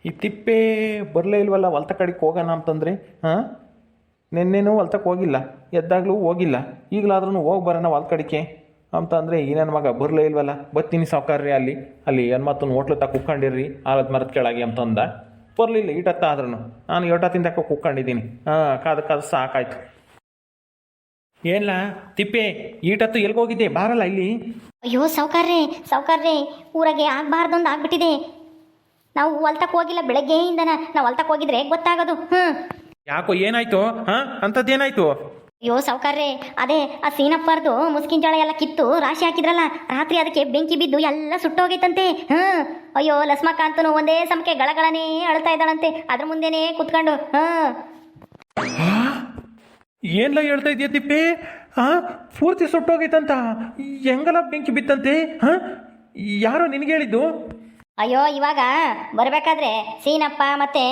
ಈ ತಿಪ್ಪೆ ಬರಲೇ ಇಲ್ವಲ್ಲ ಹೊಲ್ತ ಕಡೆಗೆ ಹೋಗೋಣ ಅಂತಂದರೆ ಹಾಂ, ನೆನ್ನೆನೂ ಹೊಲ್ತಕ್ಕೆ ಹೋಗಿಲ್ಲ, ಎದ್ದಾಗಲೂ ಹೋಗಿಲ್ಲ, ಈಗಲಾದ್ರೂ ಹೋಗಿ ಬರೋಣ ಹೊಲ್ತ ಕಡೆಗೆ ಅಂತ ಅಂದರೆ ಈ ನನ್ನ ಮಗ ಬರಲೇ ಇಲ್ವಲ್ಲ. ಬರ್ತೀನಿ ಸಾವುಕಾರ್ರಿ, ಅಲ್ಲಿ ಹನುಮತ್ತನ ಹೋಟ್ಲು ತ ಕುಕ್ಕೊಂಡಿರ್ರಿ ಆಲದ ಮರದ ಕೆಳಗೆ ಅಂತಂದ. ಬರಲಿಲ್ಲ ಈಟತ್ತ ಆದ್ರೂ ನಾನು ಏಟತ್ತಿಂದ ಕುಕ್ಕೊಂಡಿದ್ದೀನಿ. ಕಾದು ಸಾಕಾಯ್ತು. ಏನಿಲ್ಲ ತಿಪ್ಪೆ, ಈಟತ್ತು ಎಲ್ಗೋಗಿದ್ದೆ, ಬಾರಲ್ಲ ಇಲ್ಲಿ. ಅಯ್ಯೋ ಸಾವುಕಾರ್ರೆ ಊರಾಗೆ ಆಗಬಾರ್ದೊಂದು ಆಗ್ಬಿಟ್ಟಿದೆ. ನಾವು ಹೊಲ್ತಕ್ಕೆ ಹೋಗಿಲ್ಲ, ಬೆಳಗ್ಗೆಯಿಂದನ ನಾವು ಹೊಲ್ತಕ್ಕೆ ಹೋಗಿದ್ರೆ ಗೊತ್ತಾಗೋದು. ಯಾಕೋ ಏನಾಯ್ತು? ಅಂಥದ್ದೇನಾಯ್ತು? ಅಯ್ಯೋ ಸಾವುಕಾರ್ರೆ, ಅದೇ ಆ ಸೀನಪ್ಪರ್ದು ಮುಸ್ಕಿನ ಜೋಳ ಎಲ್ಲ ಕಿತ್ತು ರಾಶಿ ಹಾಕಿದ್ರಲ್ಲ, ರಾತ್ರಿ ಅದಕ್ಕೆ ಬೆಂಕಿ ಬಿದ್ದು ಎಲ್ಲ ಸುಟ್ಟೋಗೈತಂತೆ. ಅಯ್ಯೋ ಲಸ್ಮಕ್ಕ ಅಂತೂ ಒಂದೇ ಸಮಕ್ಕೆ ಗಳಗಳನೇ ಅಳ್ತಾ ಇದ್ದಾಳಂತೆ ಅದ್ರ ಮುಂದೆನೇ ಕುತ್ಕೊಂಡು. ಏನ್ಲ ಹೇಳ್ತಾ ಇದೆಯಾ ತಿಪ್ಪೆ? ಪೂರ್ತಿ ಸುಟ್ಟೋಗೈತಂತ? ಹೆಂಗಲ್ಲ ಬೆಂಕಿ ಬಿತ್ತಂತೆ? ಯಾರೋ ನಿನಗೆ ಹೇಳಿದ್ದು? ಅಯ್ಯೋ ಇವಾಗ ಬರಬೇಕಾದ್ರೆ ಸೀನಪ್ಪ ಮತ್ತೆ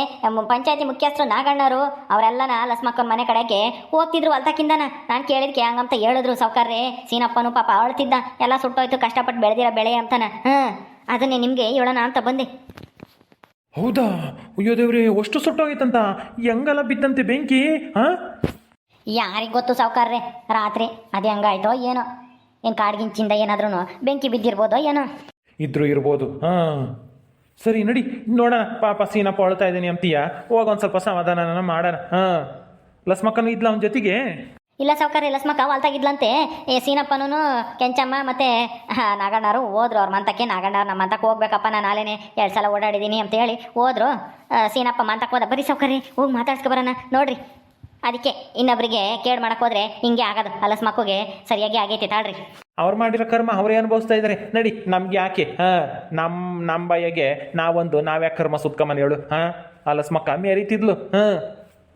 ಪಂಚಾಯತಿ ಮುಖ್ಯಸ್ಥರು ನಾಗಣ್ಣವರು ಅವರೆಲ್ಲನ ಲಸ್ಮಕ್ಕನ ಮನೆ ಕಡೆಗೆ ಹೋಗ್ತಿದ್ರು ಹೊಲ್ತಕ್ಕಿಂದನ. ನಾನು ಕೇಳಿದ್ಕೆ ಹಂಗಂತ ಹೇಳಿದ್ರು ಸಾವುಕಾರ್ರೆ. ಸೀನಪ್ಪನು ಪಾಪ ಅಳ್ತಿದ್ದ, ಎಲ್ಲ ಸುಟ್ಟೋಯ್ತು, ಕಷ್ಟಪಟ್ಟು ಬೆಳೆದಿರೋ ಬೆಳೆ ಅಂತಾನ. ಅದನ್ನೇ ನಿಮಗೆ ಹೇಳೋಣ ಅಂತ ಬಂದೆ. ಹೌದಾ? ಅಯ್ಯೋ ದೇವ್ರೆ, ಅಷ್ಟು ಸುಟ್ಟೋಗೈತಂತ? ಹೆಂಗಲ್ಲ ಬಿತ್ತಂತೆ ಬೆಂಕಿ? ಯಾರಿಗೆ ಗೊತ್ತು ಸಾವುಕಾರ್ರೆ, ರಾತ್ರಿ ಅದೇ ಹಂಗಾಯ್ತೋ ಏನೋ, ಏನು ಕಾಡ್ಗಿಂಚಿಂದ ಏನಾದ್ರೂ ಬೆಂಕಿ ಬಿದ್ದಿರ್ಬೋದೋ ಏನೋ. ಇದ್ರೂ ಇರ್ಬೋದು. ಸರಿ ನಡಿ ನೋಡೋಣ. ಪಾಪ ಸೀನಪ್ಪ ಅಳ್ತಾ ಇದ್ದೀನಿ ಅಂತೀಯ, ಹೋಗೊಂದು ಸ್ವಲ್ಪ ಸಮಾಧಾನ ಮಾಡೋಣ. ಲಸ್ಮಕ್ಕನು ಇದ್ಲ ಅವನ ಜೊತೆಗೆ? ಇಲ್ಲ ಸಾವುಕಾರ್ರೆ, ಲಸ್ಮಕ್ಕ ಹೊಲ್ತಾಗಿದ್ಲಂತೆ. ಸೀನಪ್ಪನೂ ಕೆಂಚಮ್ಮ ಮತ್ತೆ ನಾಗಣ್ಣವರು ಹೋದ್ರು ಅವ್ರ ಮಂತಕ್ಕೆ. ನಾಗಣ್ಣವ್ರು ನಮ್ಮ ಮಂತಕ್ಕೆ ಹೋಗ್ಬೇಕಪ್ಪ, ನಾನು ಅಲ್ಲೇನೆ 2 ಸಲ ಓಡಾಡಿದ್ದೀನಿ ಅಂತ ಹೇಳಿ ಹೋದ್ರು. ಸೀನಪ್ಪ ಮಂತಕ್ಕೆ ಹೋದ. ಬರೀ ಸಾವುಕಾರ್ರೆ ಹೋಗಿ ಮಾತಾಡ್ಸ್ಕೊಬರೋಣ ನೋಡ್ರಿ. ಅದಕ್ಕೆ ಇನ್ನೊಬ್ರಿಗೆ ಕೇಳು ಮಾಡಕ್ಕೆ ಹೋದ್ರೆ ಹಿಂಗೆ ಆಗೋದು. ಲಸ್ಮಕ್ಕಗೆ ಸರಿಯಾಗಿ ಆಗೈತೆ ತಾಳ್ರಿ. ಅವ್ರು ಮಾಡಿರೋ ಕರ್ಮ ಅವರೇ ಅನುಭವಿಸ್ತಾ ಇದ್ದಾರೆ. ನಡಿ, ನಮ್ಗೆ ಯಾಕೆ? ನಮ್ಮ ಬಯ್ಯಗೆ ನಾವ್ಯಾಕೆ ಕರ್ಮ ಸುತ್ಕೊಂಬನ ಹೇಳು? ಲಸ್ಮಕ್ಕ ಮೇರಿತಿದ್ಲು.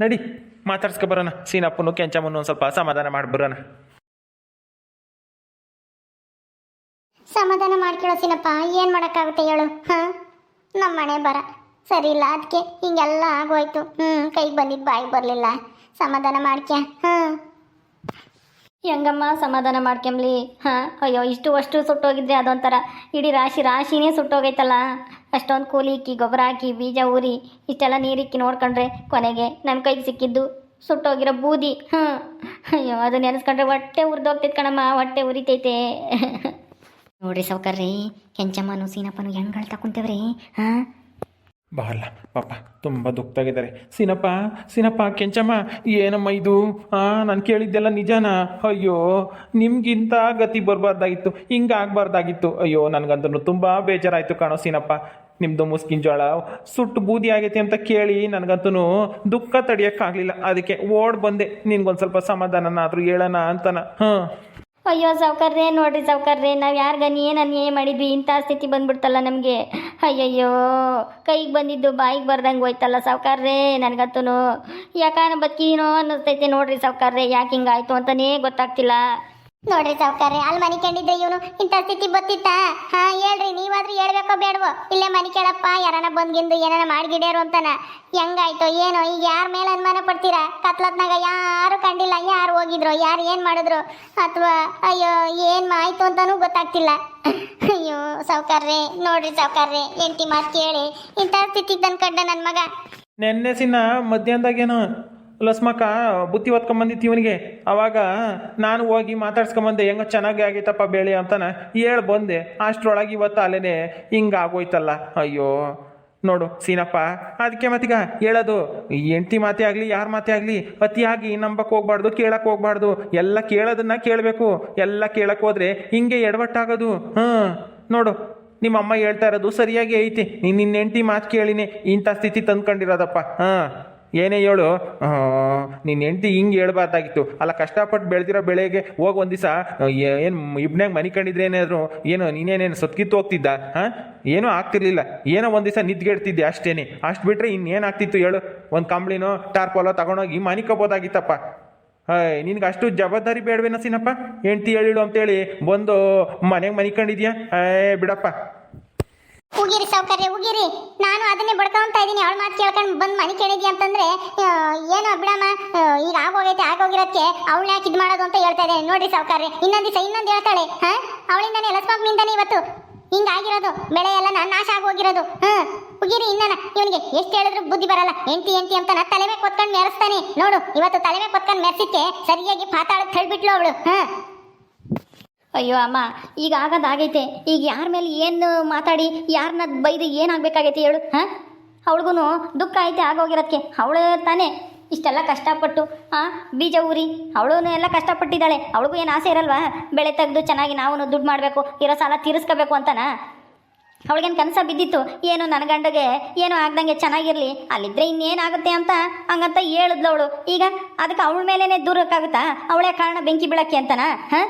ನಡಿ ಮಾತಾಡ್ಸ್ಕೊಬರೋಣ. ಸೀನಪ್ಪನು ಕೆಂಚಮ್ಮನು ಒಂದು ಸ್ವಲ್ಪ ಸಮಾಧಾನ ಮಾಡಿಬರೋಣ. ಸಮಾಧಾನ ಮಾಡ್ಕೊಳ್ಳೋ ಸೀನಪ್ಪ, ಏನು ಮಾಡೋಕ್ಕಾಗುತ್ತೆ ಹೇಳು? ನಮ್ಮ ಮನೆ ಬರ ಸರಿ ಇಲ್ಲ, ಅದಕ್ಕೆ ಹಿಂಗೆಲ್ಲ ಆಗೋಯ್ತು. ಕೈಗೆ ಬಂದಿದ್ದು ಬಾಯಿಗೆ ಬರಲಿಲ್ಲ. ಸಮಾಧಾನ ಮಾಡ್ಕ್ಯ. ಹೆಂಗಮ್ಮ ಸಮಾಧಾನ ಮಾಡ್ಕೊಂಬ್ಲಿ? ಅಯ್ಯೋ ಅಷ್ಟು ಸುಟ್ಟೋಗಿದ್ರೆ ಅದೊಂಥರ ಇಡೀ ರಾಶಿನೇ ಸುಟ್ಟೋಗೈತಲ್ಲ. ಅಷ್ಟೊಂದು ಕೂಲಿ ಇಕ್ಕಿ, ಗೊಬ್ಬರ ಹಾಕಿ, ಬೀಜ ಊರಿ, ಇಷ್ಟೆಲ್ಲ ನೀರಿಕ್ಕಿ ನೋಡ್ಕೊಂಡ್ರೆ ಕೊನೆಗೆ ನನ್ನ ಕೈಗೆ ಸಿಕ್ಕಿದ್ದು ಸುಟ್ಟೋಗಿರೋ ಬೂದಿ. ಅಯ್ಯೋ ಅದು ನೆನೆಸ್ಕೊಂಡ್ರೆ ಹೊಟ್ಟೆ ಉರಿದೋಗ್ತೈತೆ ಕಣಮ್ಮ, ಹೊಟ್ಟೆ ಉರಿತೈತೆ. ನೋಡ್ರಿ ಸಾವುಕಾರ್ರಿ, ಕೆಂಚಮ್ಮನು ಸೀನಪ್ಪನು ಹೆಂಗೆ ಅಳ್ತಾ ಕುಂತೇವ್ರಿ. ಬರಲ್ಲ ಪಾಪ, ತುಂಬ ದುಃಖದಾಗಿದ್ದಾರೆ. ಸೀನಪ್ಪ ಕೆಂಚಮ್ಮ, ಏನಮ್ಮ ಇದು? ನಾನು ಕೇಳಿದ್ದೆಲ್ಲ ನಿಜಾನ? ಅಯ್ಯೋ, ನಿಮ್ಗಿಂತ ಗತಿ ಬರಬಾರ್ದಾಗಿತ್ತು, ಹಿಂಗೆ ಆಗಬಾರ್ದಾಗಿತ್ತು. ಅಯ್ಯೋ, ನನಗಂತೂ ತುಂಬ ಬೇಜಾರಾಯಿತು ಕಾಣೋ ಸೀನಪ್ಪ. ನಿಮ್ಮದು ಮುಸ್ಕಿನ ಜೋಳ ಸುಟ್ಟು ಬೂದಿ ಆಗೈತೆ ಅಂತ ಕೇಳಿ ನನಗಂತೂ ದುಃಖ ತಡಿಯೋಕ್ಕಾಗಲಿಲ್ಲ. ಅದಕ್ಕೆ ಓಡ್ ಬಂದೆ, ನಿನ್ಗೊಂದು ಸ್ವಲ್ಪ ಸಮಾಧಾನನಾದರೂ ಹೇಳೋಣ ಅಂತನ. ಅಯ್ಯೋ ಸಾವುಕಾರ್ರೆ, ನೋಡ್ರಿ ಸಾವುಕಾರ್ರೆ, ನಾವು ಯಾರಿಗನಿ ಏನು ಅನ್ಯಾಯ ಮಾಡಿದ್ವಿ? ಇಂಥ ಸ್ಥಿತಿ ಬಂದ್ಬಿಡ್ತಲ್ಲ ನಮಗೆ. ಅಯ್ಯಯ್ಯೋ, ಕೈಗೆ ಬಂದಿದ್ದು ಬಾಯಿಗೆ ಬರ್ದಂಗೆ ಹೋಯ್ತಲ್ಲ ಸಾವುಕಾರ್ರೆ. ನನಗಂತೂ ಯಾಕಾನ ಬದುಕಿನೋ ಅನ್ನಿಸ್ತೈತೆ ನೋಡ್ರಿ ಸಾವುಕಾರ್ರೆ. ಯಾಕೆ ಹಿಂಗಾಯ್ತು ಅಂತಲೇ ಗೊತ್ತಾಗ್ತಿಲ್ಲ. ನೋಡ್ರಿ ಸಾವುಕಾರ್ರೆ, ಅಲ್ಲಿ ಮನೆ ಕಂಡಿದ್ರೆ ಇವನು ಇಂಥ ಸ್ಥಿತಿ ಬತ್ತಿತ್ತ? ಹೇಳ್ರಿ, ನೀವಾದ್ರೂ ಹೇಳ್ಬೇಕೋ ಬೇಡವೋ? ಇಲ್ಲೇ ಮನೆ ಕೇಳಪ್ಪ, ಯಾರನ್ನ ಬಂದ್ಗಿಂದು ಏನಾರ ಮಾಡಿಗಿಡ್ಯಾರು ಅಂತಾನ. ಹೆಂಗಾಯ್ತೋ ಏನೋ? ಈಗ ಯಾರ ಮೇಲೆ ಅನುಮಾನ ಪಡ್ತೀರಾ? ಕತ್ಲತ್ನಾಗ ಯಾರು ಕಂಡಿಲ್ಲ, ಯಾರು ಹೋಗಿದ್ರು, ಯಾರು ಏನು ಮಾಡಿದ್ರು, ಅಥವಾ ಅಯ್ಯೋ ಏನು ಆಯ್ತು ಅಂತಾನೂ ಗೊತ್ತಾಗ್ತಿಲ್ಲ. ಅಯ್ಯೋ ಸಾವುಕಾರ್ರೆ, ನೋಡ್ರಿ ಸಾವುಕಾರ್ರೆ, ಎಂಟಿ ಮಾತು ಕೇಳಿ ಇಂಥ ಸ್ಥಿತಿಗೆ ತಂದ್ಕಂಡ ನನ್ನ ಮಗ. ನೆನ್ನೆ ಮಧ್ಯಾಹ್ನದಾಗೇನು ಲಸ್ಮಕ್ಕ ಬುತ್ತಿ ಹೊತ್ಕೊಂಬಂದಿತ್ತು ಇವನಿಗೆ. ಅವಾಗ ನಾನು ಹೋಗಿ ಮಾತಾಡ್ಸ್ಕೊಂಬಂದೆ, ಹೆಂಗ ಚೆನ್ನಾಗಿ ಆಗೈತಪ್ಪ ಬೇಳೆ ಅಂತಾನೆ ಹೇಳಿ ಬಂದೆ. ಅಷ್ಟರೊಳಗೆ ಇವತ್ತು ಅಲ್ಲೇನೆ ಹಿಂಗೆ ಆಗೋಯ್ತಲ್ಲ. ಅಯ್ಯೋ ನೋಡು ಸೀನಪ್ಪ, ಅದಕ್ಕೆ ಮತ್ತೀಗ ಹೇಳೋದು, ಹೆಂಡ್ತಿ ಮಾತೇ ಆಗಲಿ ಯಾರ ಮಾತೇ ಆಗಲಿ ಅತಿಯಾಗಿ ನಂಬಕ್ಕೆ ಹೋಗ್ಬಾರ್ದು, ಕೇಳಕ್ಕೆ ಹೋಗ್ಬಾರ್ದು. ಎಲ್ಲ ಕೇಳೋದನ್ನ ಕೇಳಬೇಕು. ಎಲ್ಲ ಕೇಳಕ್ಕೆ ಹೋದ್ರೆ ಹಿಂಗೆ ಎಡವಟ್ಟಾಗೋದು. ನೋಡು, ನಿಮ್ಮಮ್ಮ ಹೇಳ್ತಾ ಇರೋದು ಸರಿಯಾಗಿ ಐತಿ. ನಿನ್ನ ಹೆಂಡ್ತಿ ಮಾತು ಕೇಳಿನೇ ಇಂಥ ಸ್ಥಿತಿ ತಂದ್ಕೊಂಡಿರೋದಪ್ಪ. ಏನೇ ಹೇಳು, ನಿನ್ನ ಹೆಂಡ್ತಿ ಹಿಂಗೆ ಹೇಳ್ಬಾರ್ದಾಗಿತ್ತು ಅಲ್ಲ. ಕಷ್ಟಪಟ್ಟು ಬೆಳೆದಿರೋ ಬೆಳೆಗೆ ಹೋಗಿ ಒಂದು ದಿವಸ ಏನು ಇಬ್ನಾಗ ಮನೆ ಕಂಡಿದ್ರೆ ಏನಾದ್ರು ಏನು ನೀನೇನೇನು ಸತ್ಕಿತ್ತು ಹೋಗ್ತಿದ್ದ? ಏನೂ ಆಗ್ತಿರ್ಲಿಲ್ಲ. ಏನೋ ಒಂದು ದಿವಸ ನಿದ್ಗೆಡ್ತಿದ್ದೆ ಅಷ್ಟೇನೆ. ಅಷ್ಟು ಬಿಟ್ಟರೆ ಇನ್ನೇನು ಆಗ್ತಿತ್ತು ಹೇಳು? ಒಂದು ಕಂಬ್ಳಿನೋ ಟಾರ್ಪೋಲೋ ತಗೊಂಡೋಗಿ ಮನಿಕೋಬೋದಾಗಿತ್ತಪ್ಪ. ನಿನ್ಗೆ ಅಷ್ಟು ಜವಾಬ್ದಾರಿ ಬೇಡವೇನ ಸೀನಪ್ಪ? ಹೆಂಡ್ತಿ ಹೇಳಿಳು ಅಂತೇಳಿ ಬಂದು ಮನೆಗೆ ಮನಿಕೊಂಡಿದ್ಯಾ? ಬಿಡಪ್ಪ. ಉಗಿರಿ ಸಾವುಕಾರ್ರೆ, ಉಗಿರಿ. ನಾನು ಅದನ್ನೇ ಬಡ್ಕೊಂತ ಇದ್ದೀನಿ. ಅವಳ ಮಾತು ಕೇಳ್ಕೊಂಡು ಬಂದು ಮನೆ ಕೇಳಿದ್ಯಾ ಅಂತಂದ್ರೆ ಏನೋ ಬಿಡಮ್ಮ, ಈಗ ಆಗೋಗಿರೋದಕ್ಕೆ ಅವಳನ್ನ ಯಾಕೆ ಇದು ಮಾಡೋದು ಅಂತ ಹೇಳ್ತಾ ಇದ್ದೇನೆ. ನೋಡ್ರಿ ಸಾವುಕಾರ್ರೆ, ಇನ್ನೊಂದು ಹೇಳ್ತಾಳೆ. ಅವಳಿಂದಾನೆ ಲಸ್ಮಕ್ನಿಂದಾನೆ ಇವತ್ತು ಹಿಂಗಾಗಿರೋದು, ಬೆಳೆ ಎಲ್ಲ ನಾಶ ಆಗೋಗಿರೋದು. ಉಗಿರಿ ಇನ್ನನ ಇವನಿಗೆ ಎಷ್ಟು ಹೇಳಿದ್ರು ಬುದ್ಧಿ ಬರಲ್ಲ. ಎಂಟಿ ಅಂತ ತಲೆ ಮೇಲೆ ಕೊತ್ಕೊಂಡು ಮೆರೆಸ್ತಾನೆ ನೋಡು. ಇವತ್ತು ತಲೆ ಮೇಲೆ ಕೊತ್ಕೊಂಡು ಮೆರೆಸಿಕ್ಕೆ ಸರಿಯಾಗಿ ಪಾತಾಳಕ್ಕೆ ತಳ್ಬಿಟ್ಲು ಅವಳು. ಅಯ್ಯೋ ಅಮ್ಮ, ಈಗ ಆಗೋದಾಗೈತೆ. ಈಗ ಯಾರ ಮೇಲೆ ಏನು ಮಾತಾಡಿ ಯಾರನ್ನ ಬೈದು ಏನಾಗಬೇಕಾಗೈತೆ ಹೇಳು? ಅವಳಿಗೂ ದುಃಖ ಐತೆ ಆಗೋಗಿರೋದಕ್ಕೆ. ಅವಳು ತಾನೇ ಇಷ್ಟೆಲ್ಲ ಕಷ್ಟಪಟ್ಟು ಬೀಜ ಊರಿ ಅವಳು ಎಲ್ಲ ಕಷ್ಟಪಟ್ಟಿದ್ದಾಳೆ. ಅವಳಿಗೂ ಏನು ಆಸೆ ಇರಲ್ವಾ? ಬೆಳೆ ತೆಗೆದು ಚೆನ್ನಾಗಿ ನಾವು ದುಡ್ಡು ಮಾಡಬೇಕು, ಇರೋ ಸಾಲ ತೀರಿಸ್ಕೋಬೇಕು ಅಂತನಾ? ಅವಳಿಗೇನು ಕನಸ ಬಿದ್ದಿತ್ತು ಏನು ನನ್ನ ಗಂಡಗೆ ಏನೂ ಆಗ್ದಂಗೆ ಚೆನ್ನಾಗಿರಲಿ, ಅಲ್ಲಿದ್ದರೆ ಇನ್ನೇನಾಗುತ್ತೆ ಅಂತ ಹಂಗಂತ ಹೇಳಿದ್ಲು ಅವಳು. ಈಗ ಅದಕ್ಕೆ ಅವಳ ಮೇಲೇ ದೂರಕ್ಕಾಗುತ್ತಾ? ಅವಳೇ ಕಾರಣ ಬೆಂಕಿ ಬೀಳಕ್ಕೆ ಅಂತನಾ?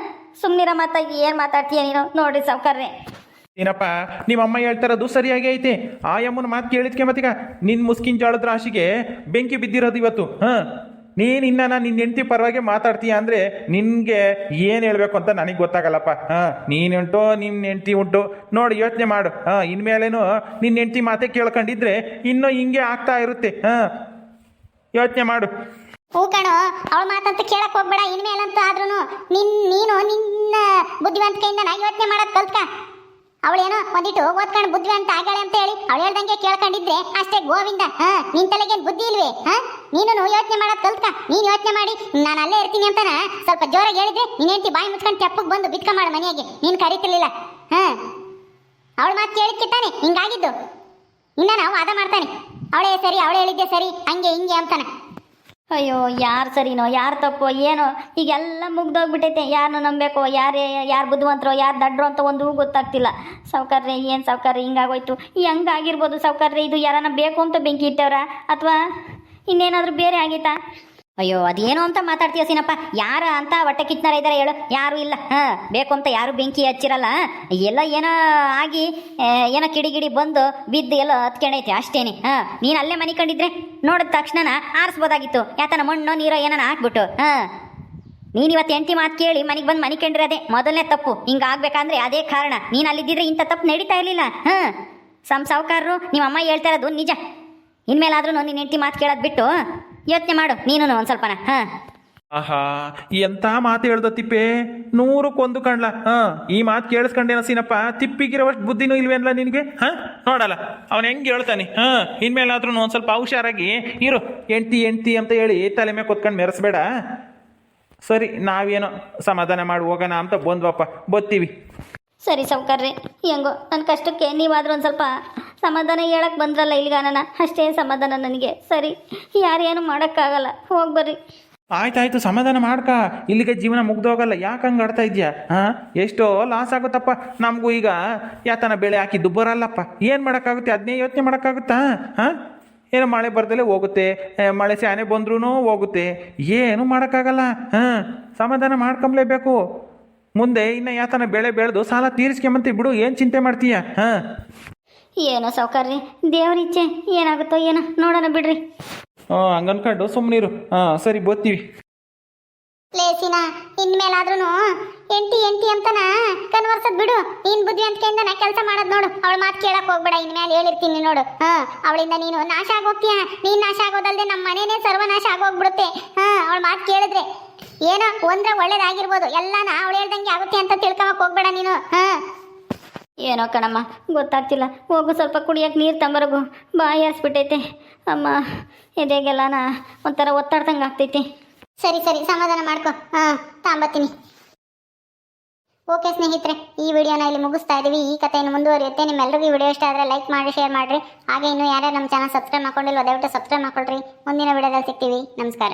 ಸುಮ್ಮನಿರ ಮಾತಾಗಿ ಏನು ಮಾತಾಡ್ತೀಯ ನೀನು? ನೋಡ್ರಿ ಸಾವ್ಕಾರ್ರೆ, ಏನಪ್ಪ ನಿಮ್ಮಮ್ಮ ಹೇಳ್ತಾರದು ಸರಿಯಾಗಿ ಐತೆ. ಆ ಅಮ್ಮನ ಮಾತು ಕೇಳಿದ್ಕೆ ಮತ್ತೀಗ ನಿನ್ನ ಮುಸ್ಕಿನ ಜೋಳದ ರಾಶಿಗೆ ಬೆಂಕಿ ಬಿದ್ದಿರೋದು ಇವತ್ತು. ನೀನು ಇನ್ನ ನಿನ್ನ ಹೆಂಡತಿ ಪರವಾಗಿ ಮಾತಾಡ್ತೀಯ ಅಂದರೆ ನಿನಗೆ ಏನು ಹೇಳಬೇಕು ಅಂತ ನನಗೆ ಗೊತ್ತಾಗಲ್ಲಪ್ಪ. ನೀನುಂಟು ನಿಮ್ಮ ಹೆಂಡತಿ ಉಂಟು, ನೋಡಿ ಯೋಚನೆ ಮಾಡು. ಇನ್ಮೇಲೇನು ನಿನ್ನ ಹೆಂಡತಿ ಮಾತೇ ಕೇಳ್ಕೊಂಡಿದ್ರೆ ಇನ್ನೂ ಹಿಂಗೆ ಆಗ್ತಾ ಇರುತ್ತೆ. ಯೋಚನೆ ಮಾಡು. ಹೂ ಕಣೋ, ಅವಳ ಮಾತಂತ ಕೇಳಕ್ ಹೋಗ್ಬೇಡ ಇನ್ಮೇಲಂತೂ. ಆದ್ರೂ ನೀನು ನಿನ್ನ ಬುದ್ಧಿವಂತಿಕೆಯಿಂದ ಯೋಚನೆ ಮಾಡೋದು ಕಲ್ತ್ಕ. ಅವಳೇನೋ ಒಂದಿಟ್ಟು ಓದ್ಕೊಂಡು ಬುದ್ಧಿವಂತ ಆಗಾಳೆ ಅಂತ ಹೇಳಿ ಅವಳು ಹೇಳ್ದಂಗೆ ಕೇಳ್ಕೊಂಡಿದ್ರೆ ಅಷ್ಟೇ ಗೋವಿಂದ. ನಿನ್ ತಲೆಗೇನು ಬುದ್ಧಿ ಇಲ್ವೇ? ನೀನು ಯೋಚನೆ ಮಾಡೋದು ಕಲ್ತ್ಕ. ನೀನು ಯೋಚನೆ ಮಾಡಿ ನಾನು ಅಲ್ಲೇ ಇರ್ತೀನಿ ಅಂತಾನ ಸ್ವಲ್ಪ ಜೋರಾಗಿ ಹೇಳಿದ್ರೆ ನಿನ್ನ ಹೆಂಡತಿ ಬಾಯಿ ಮುಚ್ಕೊಂಡು ತೆಪ್ಪಗೆ ಬಂದು ಬಿತ್ಕ ಮಾಡು ಮನೆಯಾಗೆ. ನೀನು ಕರೀತಿರ್ಲಿಲ್ಲ. ಅವಳ ಮಾತು ಕೇಳಿದ್ಕೆ ತಾನೆ ಹಿಂಗಾಗಿದ್ದು. ಇನ್ನ ನಾವು ವಾದ ಮಾಡ್ತಾನೆ ಅವಳೇ ಸರಿ, ಅವಳು ಹೇಳಿದ್ದೆ ಸರಿ, ಹಂಗೆ ಹಿಂಗೆ ಅಂತಾನೆ. ಅಯ್ಯೋ ಯಾರು ಸರಿನೋ ಯಾರು ತಪ್ಪೋ ಏನೋ ಈಗೆಲ್ಲ ಮುಗ್ದೋಗ್ಬಿಟ್ಟೈತೆ. ಯಾರನ್ನು ನಂಬಬೇಕೋ, ಯಾರು ಬುದ್ಧಿವಂತರೋ ಯಾರು ದಡ್ರೋ ಅಂತ ಒಂದು ಗೊತ್ತಾಗ್ತಿಲ್ಲ. ಸಾವ್ಕಾರ್ರೆ ಏನು ಸಾವ್ಕಾರ್ರೆ ಹಿಂಗಾಗೋಯ್ತು? ಹೆಂಗಾಗಿರ್ಬೋದು ಸಾವ್ಕಾರ್ರೆ? ಇದು ಯಾರನ್ನ ಬೇಕು ಅಂತ ಬೆಂಕಿ ಇಟ್ಟವ್ರ ಅಥವಾ ಇನ್ನೇನಾದರೂ ಬೇರೆ ಆಗೈತಾ? ಅಯ್ಯೋ ಅದೇನೋ ಅಂತ ಮಾತಾಡ್ತೀಯ ಸೀನಪ್ಪ. ಯಾರ ಅಂತ ಹೊಟ್ಟೆ ಕಿತ್ನಾರ ಇದ್ದಾರೆ ಹೇಳು? ಯಾರೂ ಇಲ್ಲ. ಬೇಕು ಅಂತ ಯಾರು ಬೆಂಕಿ ಹಚ್ಚಿರಲ್ಲ. ಎಲ್ಲ ಏನೋ ಆಗಿ ಏನೋ ಕಿಡಿಗಿಡಿ ಬಂದು ಬಿದ್ದು ಎಲ್ಲ ಹತ್ಕೊಂಡೈತೆ ಅಷ್ಟೇನೆ. ನೀನು ಅಲ್ಲೇ ಮನೆ ಕಂಡಿದ್ರೆ ನೋಡಿದ ತಕ್ಷಣ ಆರಿಸ್ಬೋದಾಗಿತ್ತು. ಯಾತನ ಮಣ್ಣು ನೀರೋ ಏನಾನ ಹಾಕ್ಬಿಟ್ಟು. ನೀನು ಇವತ್ತು ಹೆಂಡತಿ ಮಾತು ಕೇಳಿ ಮನೆಗೆ ಬಂದು ಮನೆ ಕಂಡಿರೋದೆ ಮೊದಲನೇ ತಪ್ಪು. ಹಿಂಗಾಗ್ಬೇಕಂದ್ರೆ ಅದೇ ಕಾರಣ. ನೀನು ಅಲ್ಲಿದ್ದಿದ್ರೆ ಇಂಥ ತಪ್ಪು ನಡೀತಾ ಇರಲಿಲ್ಲ. ಸಾವುಕಾರರು ನಿಮ್ಮ ಅಮ್ಮ ಹೇಳ್ತಾ ಇರೋದು ನಿಜ. ಇನ್ಮೇಲಾದ್ರೂ ನಿನ್ನ ಹೆಂಡತಿ ಮಾತು ಕೇಳೋದು ಬಿಟ್ಟು ಯೋಚನೆ ಮಾಡು ನೀನು ಒಂದು ಸ್ವಲ್ಪನ. ಆಹಾ, ಎಂಥ ಮಾತು ಹೇಳ್ದ ತಿಪ್ಪೆ, 100ಕ್ಕೆ ಕಣ್ಲ. ಈ ಮಾತು ಕೇಳಿಸ್ಕೊಂಡೇನ ಸೀನಪ್ಪ? ತಿಪ್ಪಿಗಿರೋವಷ್ಟು ಬುದ್ಧಿನೂ ಇಲ್ವೇನಲ್ಲ ನಿನಗೆ? ನೋಡಲ್ಲ ಅವನು ಹೆಂಗೆ ಹೇಳ್ತಾನೆ. ಇನ್ಮೇಲಾದ್ರೂ ಒಂದು ಸ್ವಲ್ಪ ಹುಷಾರಾಗಿ ಇರು. ಹೆಂಡ್ತಿ ಅಂತ ಹೇಳಿ ತಲೆ ಮೇಲೆ ಕೊತ್ಕೊಂಡು ಮೆರೆಸ್ಬೇಡ. ಸರಿ, ನಾವೇನೋ ಸಮಾಧಾನ ಮಾಡಿ ಹೋಗೋಣ ಅಂತ ಬಂದ್ವಪ್ಪ, ಬತ್ತೀವಿ. ಸರಿ ಸಾವ್ಕಾರ್ರೆ, ಹೆಂಗೋ ನನ್ನ ಕಷ್ಟಕ್ಕೆ ನೀವಾದ್ರೂ ಒಂದು ಸ್ವಲ್ಪ ಸಮಾಧಾನ ಹೇಳಕ್ಕೆ ಬಂದ್ರಲ್ಲ ಇಲ್ಲಿಗಾನ, ಅಷ್ಟೇ ಸಮಾಧಾನ ನನಗೆ. ಸರಿ, ಯಾರೇನು ಮಾಡೋಕ್ಕಾಗಲ್ಲ, ಹೋಗ್ಬರ್ರಿ. ಆಯ್ತಾಯ್ತು, ಸಮಾಧಾನ ಮಾಡ್ಕ. ಇಲ್ಲಿಗೆ ಜೀವನ ಮುಗ್ದೋಗಲ್ಲ. ಯಾಕೆ ಹಂಗೆ ಆಡ್ತಾ ಇದೆಯಾ? ಎಷ್ಟೋ ಲಾಸ್ ಆಗುತ್ತಪ್ಪ ನಮಗೂ. ಈಗ ಯಾತನ ಬೆಳೆ ಹಾಕಿದ್ದು ಬರಲ್ಲಪ್ಪ, ಏನು ಮಾಡೋಕ್ಕಾಗುತ್ತೆ? ಅದನ್ನೇ ಯೋಚನೆ ಮಾಡೋಕ್ಕಾಗುತ್ತಾ? ಏನೋ ಮಳೆ ಬರ್ದಲ್ಲೇ ಹೋಗುತ್ತೆ, ಮಳೆ ಸ್ಯಾನೆ ಬಂದ್ರೂ ಹೋಗುತ್ತೆ, ಏನು ಮಾಡೋಕ್ಕಾಗಲ್ಲ. ಸಮಾಧಾನ ಮಾಡ್ಕೊಂಬ್ಲೇಬೇಕು. ಮುಂದೆ ಇನ್ನು ಯಾತನ ಬೆಳೆ ಬೆಳೆದು ಸಾಲ ತೀರಿಸ್ಕೊಂಬಂತ ಬಿಡು, ಏನು ಚಿಂತೆ ಮಾಡ್ತೀಯ? ಏನೋ ಸಾವ್ಕಾರ್ರಿ, ದೇವರಿಚ್ಛೆ, ಏನಾಗುತ್ತೋ ಏನೋ ನೋಡೋಣ ಬಿಡ್ರಿ. ಹಂಗನ್ಕೊಂಡು ಸುಮ್ಮನಿರು. ಸರಿ, ಬೋತೀವಿ. ಲೇಸಿನ ಇನ್ಮೇಲಾದ್ರೂ ಎಂಟಿ ಅಂತನ ಕನ್ವರ್ಸದ್ ಬಿಡು. ನೀನ್ ಬುದ್ಧಿವಂತಿಕೆಯಿಂದ ನಾ ಕೆಲಸ ಮಾಡೋದು ನೋಡು. ಅವಳ ಮಾತು ಕೇಳಕ್ ಹೋಗ್ಬೇಡ. ಇನ್ಮೇಲೆ ಹೇಳಿರ್ತೀನಿ ನೋಡು. ಅವಳಿಂದ ನೀನು ನಾಶ ಆಗೋಗ್ತೀಯ. ನೀನ್ ನಾಶ ಆಗೋದಲ್ದೆ ನಮ್ಮ ಮನೇನೆ ಸರ್ವನಾಶ ಆಗೋಗ್ಬಿಡುತ್ತೆ. ಅವಳ ಮಾತು ಕೇಳಿದ್ರೆ ಏನೋ ಒಂದ್ರ ಒಳ್ಳೇದಾಗಿರ್ಬೋದು, ಎಲ್ಲಾನ ಅವಳು ಹೇಳ್ದಂಗೆ ಆಗುತ್ತೆ ಅಂತ ತಿಳ್ಕೊಳಕ್ ಹೋಗ್ಬೇಡ ನೀನು. ಏನೋ ಕಣಮ್ಮ, ಗೊತ್ತಾಗ್ತಿಲ್ಲ. ಹೋಗು, ಸ್ವಲ್ಪ ಕುಡಿಯೋಕೆ ನೀರು ತಂಬರಗು. ಬಾಯಿ ಹರಿಸ್ಬಿಟ್ಟೈತೆ ಅಮ್ಮ. ಎದೆಗೆಲ್ಲನ ಒಂಥರ ಒತ್ತಾಡ್ದಂಗೆ ಆಗ್ತೈತಿ. ಸರಿ, ಸಮಾಧಾನ ಮಾಡ್ಕೊ. ತಾಂಬತ್ತೀನಿ. ಓಕೆ ಸ್ನೇಹಿತರೆ, ಈ ವಿಡಿಯೋನ ಇಲ್ಲಿ ಮುಗಿಸ್ತಾ ಇದೀವಿ. ಈ ಕಥೆಯನ್ನು ಮುಂದುವರಿಯುತ್ತೆ. ನಿಮ್ಮೆಲ್ಲರಿಗೂ ಈ ವಿಡಿಯೋ ಇಷ್ಟ ಆದರೆ ಲೈಕ್ ಮಾಡಿ, ಶೇರ್ ಮಾಡಿರಿ. ಹಾಗೆ ಇನ್ನೂ ಯಾರ್ಯಾರು ನಮ್ಮ ಚಾನಲ್ ಸಬ್ಸ್ಕ್ರೈಬ್ ಮಾಡ್ಕೊಂಡಿಲ್ವೋ ದಯವಿಟ್ಟು ಸಬ್ಸ್ಕ್ರೈಬ್ ಮಾಡ್ಕೊಳ್ರಿ. ಮುಂದಿನ ವಿಡಿಯೋದಲ್ಲಿ ಸಿಗ್ತೀವಿ. ನಮಸ್ಕಾರ.